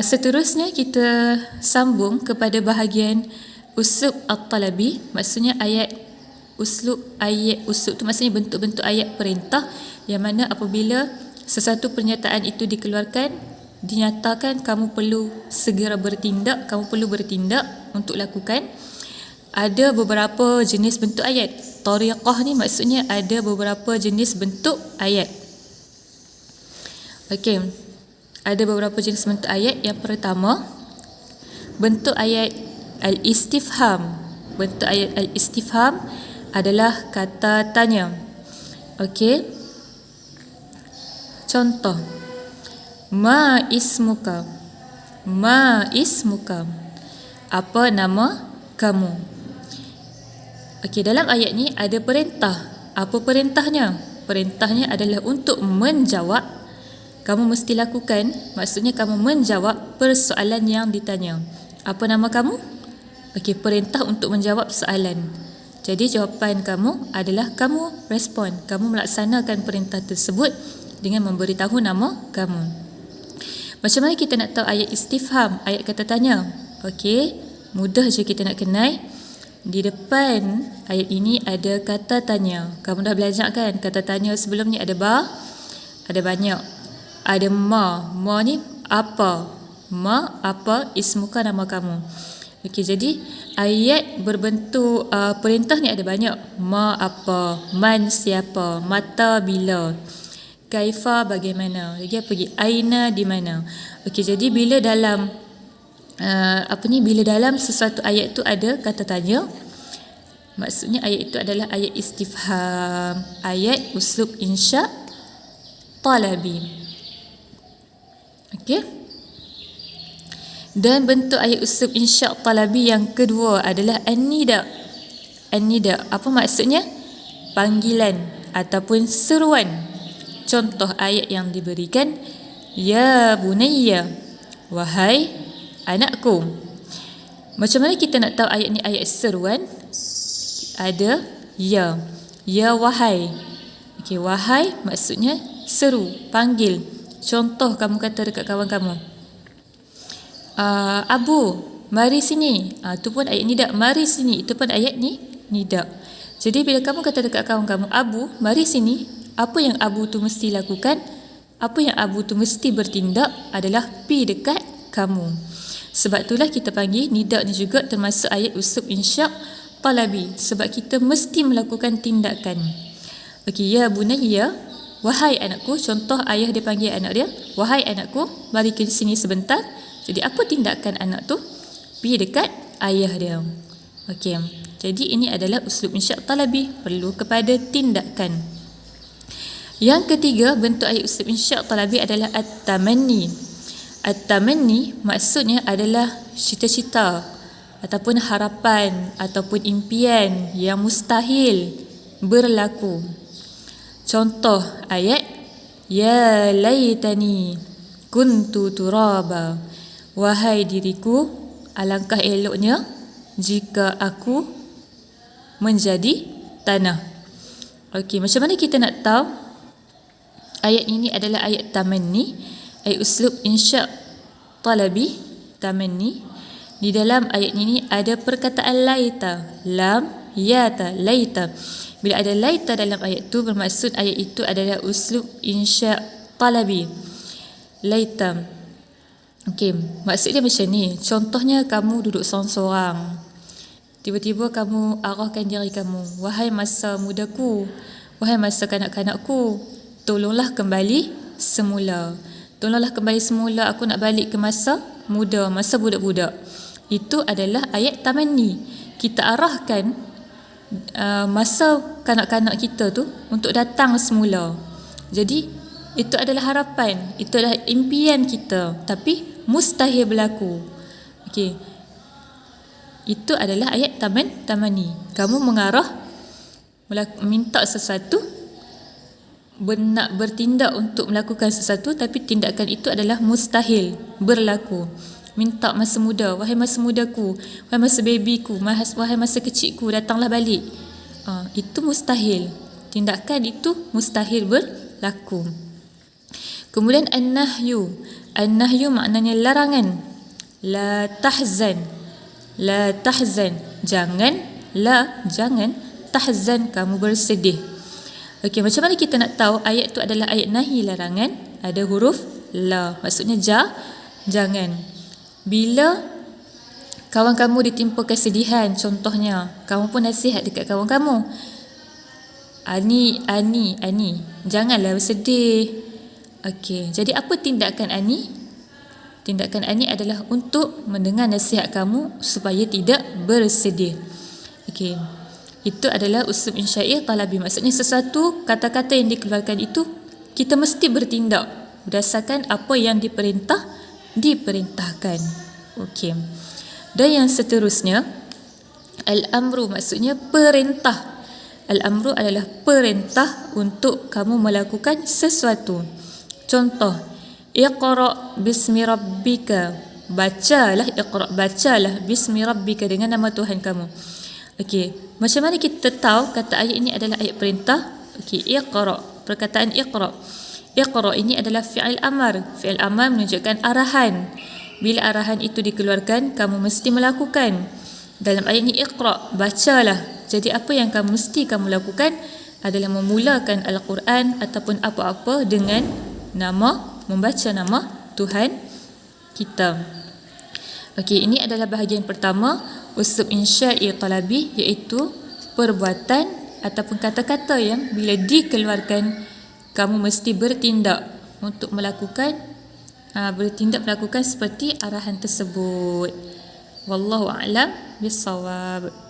Seterusnya kita sambung kepada bahagian uslub at-talabi, maksudnya uslub tu maksudnya bentuk-bentuk ayat perintah yang mana apabila sesuatu pernyataan itu dikeluarkan, dinyatakan kamu perlu segera bertindak, kamu perlu bertindak untuk lakukan. Ada beberapa jenis bentuk ayat. Tariqah ni maksudnya ada beberapa jenis bentuk ayat. Okey. Ada beberapa jenis bentuk ayat. Yang pertama, bentuk ayat al-istifham. Bentuk ayat al-istifham adalah kata tanya. Okey. Contoh. Ma ismuka? Ma ismuka? Apa nama kamu? Okey, dalam ayat ni ada perintah. Apa perintahnya? Perintahnya adalah untuk menjawab. Kamu mesti lakukan, maksudnya kamu menjawab persoalan yang ditanya. Apa nama kamu? Okey, perintah untuk menjawab soalan. Jadi jawapan kamu adalah kamu respon, kamu melaksanakan perintah tersebut dengan memberitahu nama kamu. Macam mana kita nak tahu ayat istifham, ayat kata tanya? Okey, mudah je kita nak kenal. Di depan ayat ini ada kata tanya. Kamu dah belajar kan? Kata tanya sebelum ni ada ada banyak. Ada ma. Ma ni apa? Ma apa? Ismuka, nama kamu. Okey, jadi ayat berbentuk perintah ni ada banyak. Ma apa? Man siapa? Mata bila? Kaifa bagaimana? Lagi apa lagi? Aina di mana? Okey, jadi bila dalam bila dalam sesuatu ayat tu ada kata tanya, maksudnya ayat itu adalah ayat istifham, ayat uslub insya talabi. Okey. Dan bentuk ayat uslub insya talabi yang kedua adalah an-nida. An-nida, apa maksudnya? Panggilan ataupun seruan. Contoh ayat yang diberikan, ya bunayya, wahai anakku. Macam mana kita nak tahu ayat ni ayat seruan? Ada ya. Ya wahai. Okey, wahai maksudnya seru, panggil. Contoh kamu kata dekat kawan kamu, Abu, mari sini. Itu pun ayat nida, mari sini. Itu pun ayat ni nida. Jadi bila kamu kata dekat kawan kamu, Abu, mari sini, apa yang Abu tu mesti lakukan? Apa yang Abu tu mesti bertindak adalah pi dekat kamu. Sebab itulah kita panggil nida ni juga termasuk ayat uslub insya talabi, sebab kita mesti melakukan tindakan. Okey, ya bunayya, wahai anakku. Contoh ayah dia panggil anak dia, wahai anakku, mari ke sini sebentar. Jadi apa tindakan anak tu? Pergi dekat ayah dia. Okey. Jadi ini adalah uslub insya talabi, perlu kepada tindakan. Yang ketiga, bentuk ayat uslub insya talabi adalah at-tamanni. At-tamanni maksudnya adalah cita-cita ataupun harapan ataupun impian yang mustahil berlaku. Contoh ayat, ya laitani kuntu turaba, wahai diriku, alangkah eloknya jika aku menjadi tanah. Okey, macam mana kita nak tahu ayat ini adalah ayat tamanni, ayat uslub insya talabi, tamanni? Di dalam ayat ini ada perkataan laita, lam, yata, laita. Bila ada laita dalam ayat itu, bermaksud ayat itu adalah uslub insya talabi. Laita. Okey, maksud dia macam ni. Contohnya kamu duduk seorang-seorang. Tiba-tiba kamu arahkan diri kamu, wahai masa mudaku, wahai masa kanak-kanakku, tolonglah kembali semula. Tolonglah kembali semula, aku nak balik ke masa muda, masa budak-budak. Itu adalah ayat tamanni. Kita arahkan masa kanak-kanak kita tu untuk datang semula. Jadi itu adalah harapan, itu adalah impian kita, tapi mustahil berlaku. Okey. Itu adalah ayat tamanni. Kamu mengarah, minta sesuatu, nak bertindak untuk melakukan sesuatu, tapi tindakan itu adalah mustahil berlaku. Minta masa muda, wahai masa mudaku, wahai masa babyku, wahai masa kecilku, datanglah balik. Itu mustahil. Tindakan itu mustahil berlaku. Kemudian an-nahyu. An-nahyu maknanya larangan. La tahzan. La tahzan. Jangan. La, jangan. Tahzan, kamu bersedih. Okey, macam mana kita nak tahu ayat tu adalah ayat nahi larangan? Ada huruf la. Maksudnya jangan. Bila kawan kamu ditimpa kesedihan, contohnya, kamu pun nasihat dekat kawan kamu. Ani, janganlah bersedih. Okey, jadi apa tindakan Ani? Tindakan Ani adalah untuk mendengar nasihat kamu supaya tidak bersedih. Okey, itu adalah uslub insya'i talabi. Maksudnya sesuatu kata-kata yang dikeluarkan itu kita mesti bertindak berdasarkan apa yang diperintahkan. Okey. Dan yang seterusnya, al-amru maksudnya perintah. Al-amru adalah perintah untuk kamu melakukan sesuatu. Contoh, iqra' bismi rabbika. Bacalah, bacalah bismi rabbika, dengan nama Tuhan kamu. Okey, macam mana kita tahu kata ayat ini adalah ayat perintah? Okey, iqra', perkataan iqra'. Iqra' ini adalah fi'il amar. Fi'il amar menunjukkan arahan. Bila arahan itu dikeluarkan, kamu mesti melakukan. Dalam ayat ini iqra', bacalah. Jadi apa yang mesti kamu lakukan adalah memulakan Al-Quran ataupun apa-apa dengan membaca nama Tuhan kita. Okey, ini adalah bahagian pertama uslub insya'i talabi, iaitu perbuatan ataupun kata-kata yang bila dikeluarkan kamu mesti bertindak untuk melakukan melakukan seperti arahan tersebut. Wallahu a'lam bissawab.